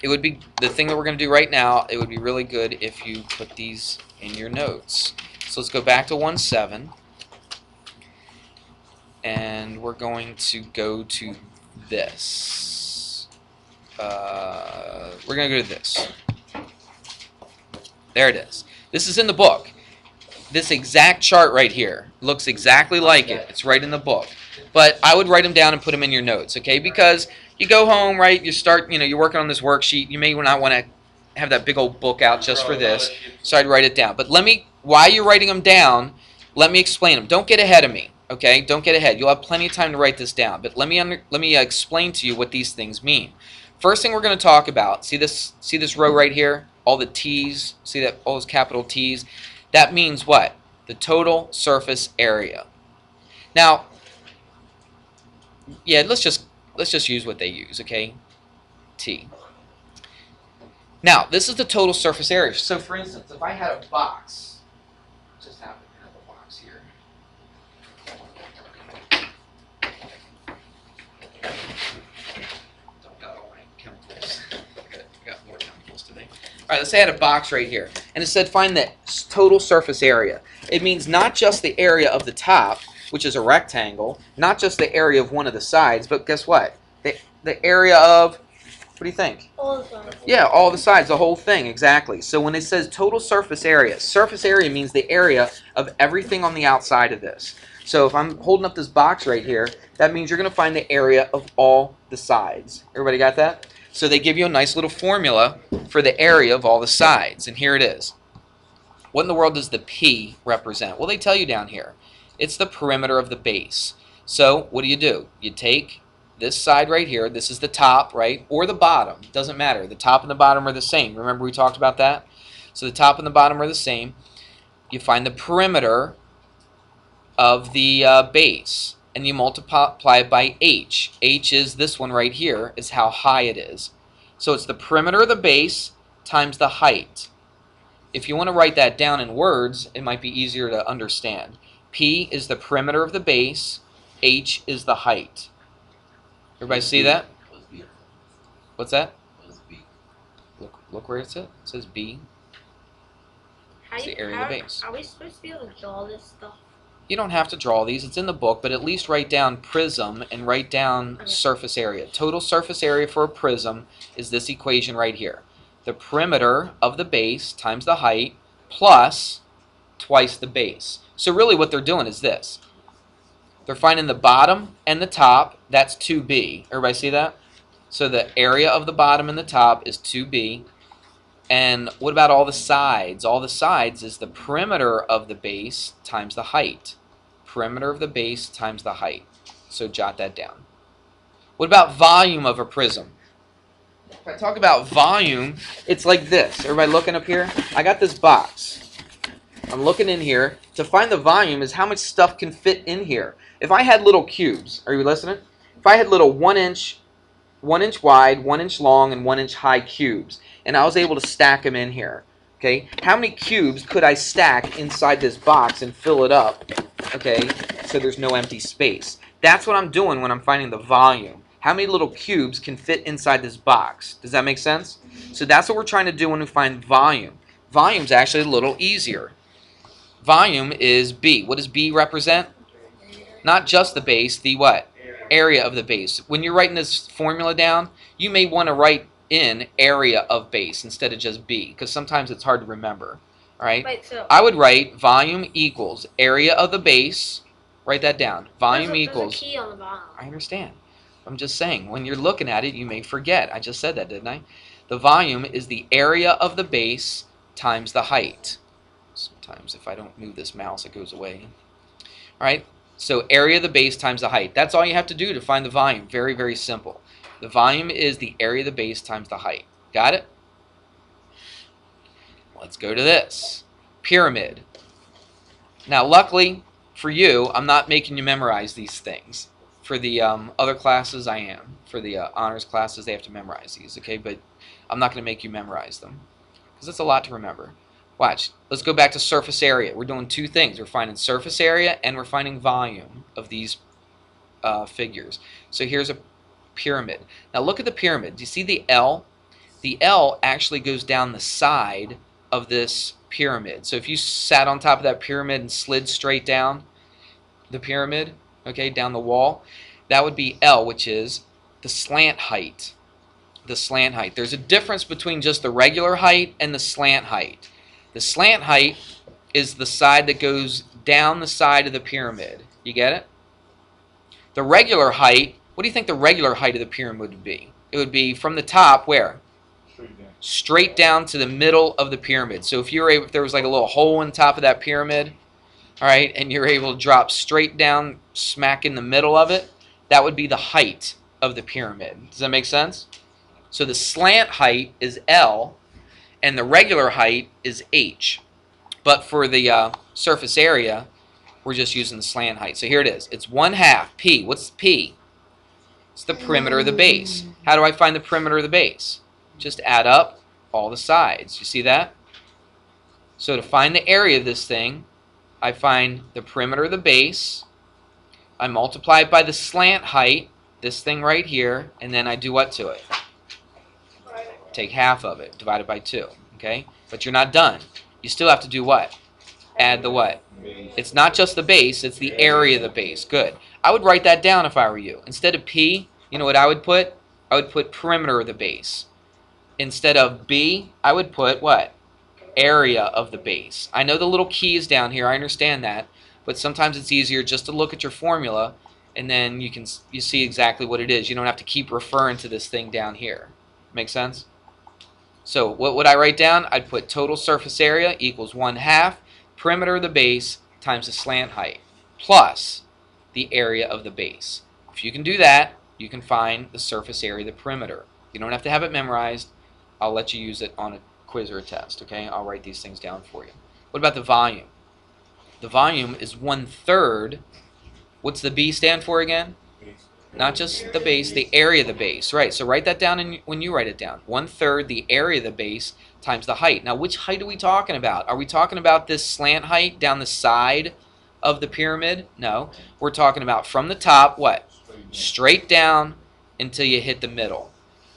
it would be the thing that we're going to do right now. It would be really good if you put these in your notes. So let's go back to 1-7, and we're going to go to this. We're going to go to this. There it is. This is in the book. This exact chart right here looks exactly like it. It's right in the book. But I would write them down and put them in your notes, okay? Because you go home, right? You start, you're working on this worksheet. You may not want to have that big old book out just for this. So I'd write it down. But while you're writing them down, let me explain them. Don't get ahead of me, okay? Don't get ahead. You'll have plenty of time to write this down. But let me explain to you what these things mean. First thing we're going to talk about, see this row right here? All the T's, see that, all those capital T's? That means what? The total surface area. Now, yeah, let's just use what they use, okay? T. Now, this is the total surface area. So, for instance, if I had a box, just happen to have a box here. Don't got all my chemicals. I got more chemicals today. All right, let's say I had a box right here, and it said find the total surface area. It means not just the area of the top, which is a rectangle, not just the area of one of the sides, but guess what? The area of, what do you think? All the sides. Yeah, all the sides, the whole thing, exactly. So when it says total surface area means the area of everything on the outside of this. So if I'm holding up this box right here, that means you're going to find the area of all the sides. Everybody got that? So they give you a nice little formula for the area of all the sides, and here it is. What in the world does the P represent? Well, they tell you down here. It's the perimeter of the base. So what do? You take this side right here. This is the top, right? Or the bottom. Doesn't matter. The top and the bottom are the same. Remember we talked about that? So the top and the bottom are the same. You find the perimeter of the base, and you multiply it by h. H is this one right here, is how high it is. So it's the perimeter of the base times the height. If you want to write that down in words, it might be easier to understand. P is the perimeter of the base. H is the height. Everybody see that? What's that? Look where it's at. It says B. It's the area of the base. Are we supposed to be able to draw this stuff? You don't have to draw these. It's in the book, but at least write down prism and write down surface area. Total surface area for a prism is this equation right here. The perimeter of the base times the height plus twice the base. So really what they're doing is this. They're finding the bottom and the top. That's 2b. Everybody see that? So the area of the bottom and the top is 2b. And what about all the sides? All the sides is the perimeter of the base times the height. Perimeter of the base times the height. So jot that down. What about volume of a prism? If I talk about volume, it's like this. Everybody looking up here? I got this box. I'm looking in here. To find the volume is how much stuff can fit in here. If I had little cubes, are you listening? If I had little 1 inch wide, 1 inch long, and 1 inch high cubes, and I was able to stack them in here, okay, how many cubes could I stack inside this box and fill it up, okay, so there's no empty space? That's what I'm doing when I'm finding the volume. How many little cubes can fit inside this box? Does that make sense? So that's what we're trying to do when we find volume. Volume's actually a little easier. Volume is B. What does B represent? Not just the base, the what? Area of the base. When you're writing this formula down, you may want to write in area of base instead of just B, because sometimes it's hard to remember. All right? Wait, so I would write volume equals area of the base. Write that down. Volume equals. There's a key on the bottom. I understand. I'm just saying, when you're looking at it, you may forget. I just said that, didn't I? The volume is the area of the base times the height. Sometimes if I don't move this mouse, it goes away. All right? So area of the base times the height. That's all you have to do to find the volume. Very, very simple. The volume is the area of the base times the height. Got it? Let's go to this. Pyramid. Now, luckily for you, I'm not making you memorize these things. For the other classes, I am. For the honors classes, they have to memorize these, okay? But I'm not going to make you memorize them, because it's a lot to remember. Watch. Let's go back to surface area. We're doing two things. We're finding surface area, and we're finding volume of these figures. So here's a pyramid. Now look at the pyramid. Do you see the L? The L actually goes down the side of this pyramid. So if you sat on top of that pyramid and slid straight down the pyramid, okay, down the wall, that would be L, which is the slant height. The slant height. There's a difference between just the regular height and the slant height. The slant height is the side that goes down the side of the pyramid. You get it? The regular height, what do you think the regular height of the pyramid would be? It would be from the top, where? Straight down to the middle of the pyramid. So if you were able, if there was like a little hole in top of that pyramid, all right, and you're able to drop straight down smack in the middle of it, that would be the height of the pyramid. Does that make sense? So the slant height is L, and the regular height is H. But for the surface area, we're just using the slant height. So here it is. It's 1/2 P. What's P? It's the perimeter of the base. How do I find the perimeter of the base? Just add up all the sides. You see that? So to find the area of this thing, I find the perimeter of the base, I multiply it by the slant height, this thing right here, and then I do what to it? Take half of it, divide it by 2. Okay? But you're not done. You still have to do what? Add the what? It's not just the base, it's the area of the base. Good. I would write that down if I were you. Instead of P, you know what I would put? I would put perimeter of the base. Instead of B, I would put what? Area of the base. I know the little key is down here, I understand that, but sometimes it's easier just to look at your formula and then you see exactly what it is. You don't have to keep referring to this thing down here. Make sense? So what would I write down? I'd put total surface area equals 1/2 perimeter of the base times the slant height plus the area of the base. If you can do that, you can find the surface area of the perimeter. You don't have to have it memorized. I'll let you use it on a quiz or a test, okay? I'll write these things down for you. What about the volume? The volume is 1/3. What's the B stand for again? Not just the base, the area of the base. Right, so write that down when you write it down. 1/3 the area of the base times the height. Now, which height are we talking about? Are we talking about this slant height down the side of the pyramid? No. We're talking about from the top, what? Straight down until you hit the middle.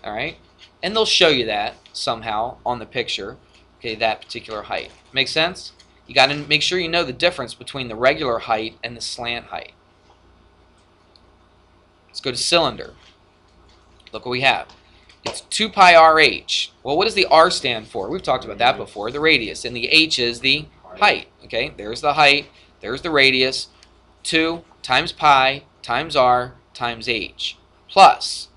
All right? And they'll show you that somehow on the picture, okay, that particular height. Make sense? You got to make sure you know the difference between the regular height and the slant height. Let's go to cylinder. Look what we have. It's 2 pi RH. Well, what does the R stand for? We've talked about that before, the radius. And the H is the height. Okay, there's the height, there's the radius. 2 times pi times R times H plus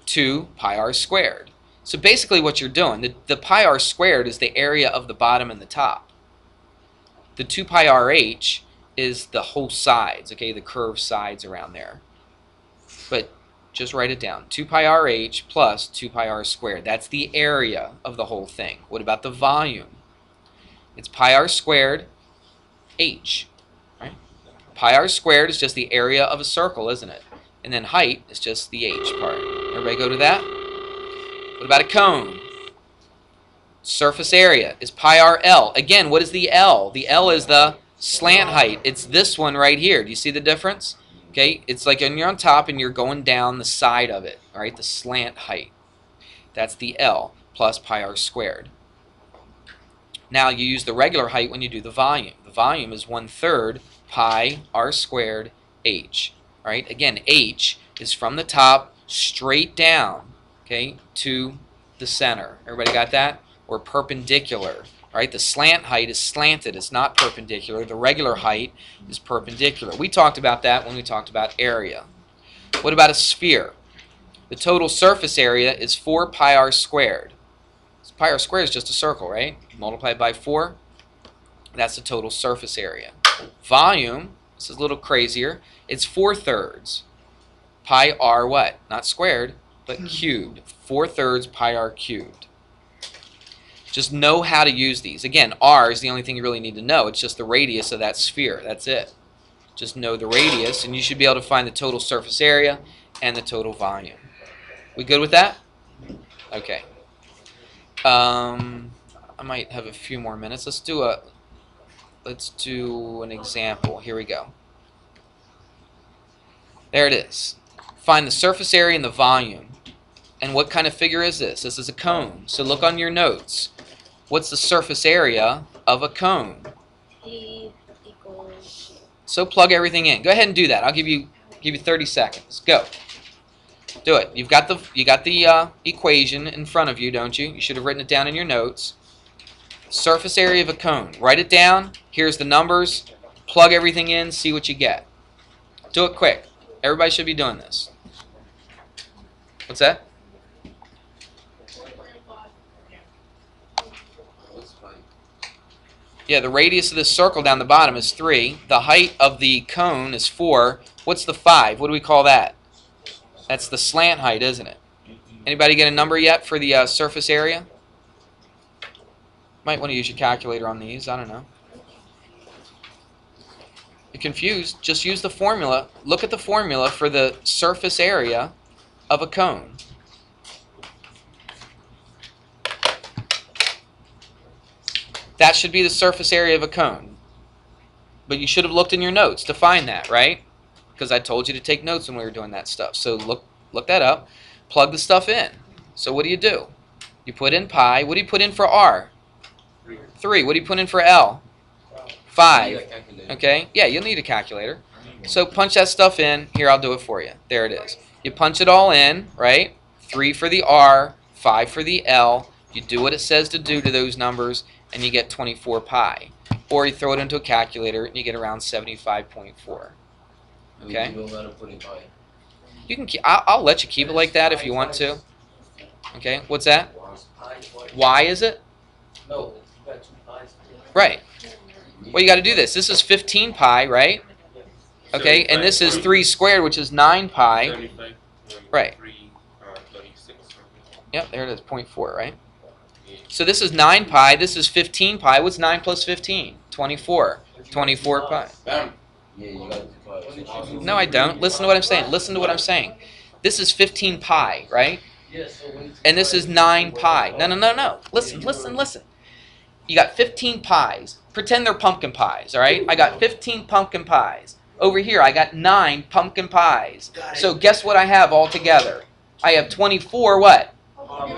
2 pi R squared. So basically what you're doing, the pi R squared is the area of the bottom and the top. The 2 pi RH is the whole sides, okay, the curved sides around there. But just write it down. 2 pi RH plus 2 pi R squared. That's the area of the whole thing. What about the volume? It's pi R squared H. Right? Pi R squared is just the area of a circle, isn't it? And then height is just the H part. Everybody go to that? What about a cone? Surface area is pi R L. Again, what is the L? The L is the slant height. It's this one right here. Do you see the difference? Okay, it's like when you're on top and you're going down the side of it, all right, the slant height. That's the L plus pi R squared. Now you use the regular height when you do the volume. The volume is 1/3 pi R squared H. All right, again, H is from the top straight down, okay, to the center. Everybody got that? Or perpendicular. Right? The slant height is slanted. It's not perpendicular. The regular height is perpendicular. We talked about that when we talked about area. What about a sphere? The total surface area is 4 pi R squared. So pi R squared is just a circle, right? Multiplied by 4. That's the total surface area. Volume, this is a little crazier. It's 4/3 pi R what? Not squared, but cubed. 4/3 pi R cubed. Just know how to use these. Again, R is the only thing you really need to know. It's just the radius of that sphere. That's it. Just know the radius, and you should be able to find the total surface area and the total volume. We good with that? Okay. I might have a few more minutes. Let's do an example. Here we go. There it is. Find the surface area and the volume And what kind of figure is this? This is a cone. So look on your notes. What's the surface area of a cone? D equals. So plug everything in. Go ahead and do that. I'll give you 30 seconds. Go. Do it. You got the equation in front of you, don't you? You should have written it down in your notes. Surface area of a cone. Write it down. Here's the numbers. Plug everything in. See what you get. Do it quick. Everybody should be doing this. What's that? Yeah, the radius of this circle down the bottom is 3. The height of the cone is 4. What's the 5? What do we call that? That's the slant height, isn't it? Anybody get a number yet for the surface area? Might want to use your calculator on these. I don't know. You're confused? Just use the formula. Look at the formula for the surface area of a cone. That should be the surface area of a cone. But you should have looked in your notes to find that, right? Because I told you to take notes when we were doing that stuff. So look that up. Plug the stuff in. So what do? You put in pi. What do you put in for r? 3. What do you put in for L? 5. Okay? Yeah, you'll need a calculator. So punch that stuff in. Here, I'll do it for you. There it is. You punch it all in, right? 3 for the R, 5 for the L. You do what it says to do to those numbers, and you get 24 pi. Or you throw it into a calculator, and you get around 75.4. Okay? You can. I'll let you keep it like that if you want to. Okay? What's that? Y is it? No, you got 2 pies. Right. Well, you got to do this. This is 15 pi, right? Okay, and this is 3 squared, which is 9 pi. Right. Yep, there it is, 0.4, right? So this is 9 pi, this is 15 pi. What's 9 plus 15? 24. 24 pi. Yeah, you got 2 pies. No, I don't. Listen to what I'm saying. Listen to what I'm saying. This is 15 pi, right? And this is 9 pi. No. Listen. You got 15 pies. Pretend they're pumpkin pies, all right? I got 15 pumpkin pies. Over here, I got 9 pumpkin pies. So guess what I have all together? I have 24 what?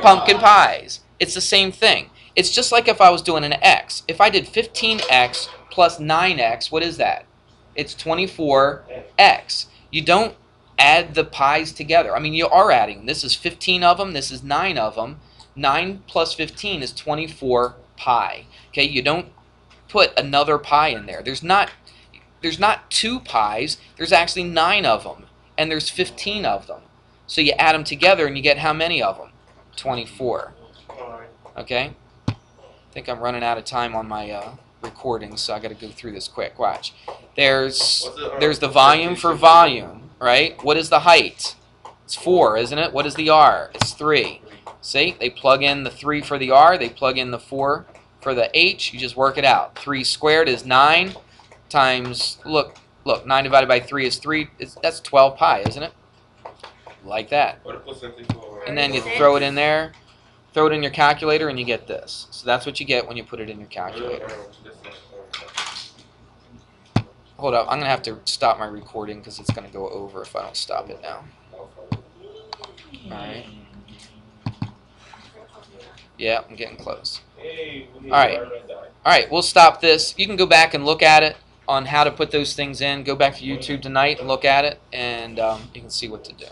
Pumpkin pies. It's the same thing. It's just like if I was doing an x. If I did 15x plus 9x, what is that? It's 24x. You don't add the pies together. I mean, you are adding. This is 15 of them. This is 9 of them. 9 plus 15 is 24 pi. Okay, you don't put another pi in there. There's not 2 pies. There's actually 9 of them. And there's 15 of them. So you add them together and you get how many of them? 24. Okay? I think I'm running out of time on my recording, so I got to go through this quick. Watch. There's the volume for volume, right? What is the height? It's 4, isn't it? What is the R? It's 3. See? They plug in the 3 for the R. They plug in the 4 for the H. You just work it out. 3 squared is 9 times, look, 9 divided by 3 is 3. That's 12 pi, isn't it? Like that. And then you throw it in there. Throw it in your calculator and you get this. So that's what you get when you put it in your calculator. Hold up, I'm going to have to stop my recording because it's going to go over if I don't stop it now. Alright. Yeah, I'm getting close. Alright, we'll stop this. You can go back and look at it on how to put those things in. Go back to YouTube tonight and look at it, and you can see what to do.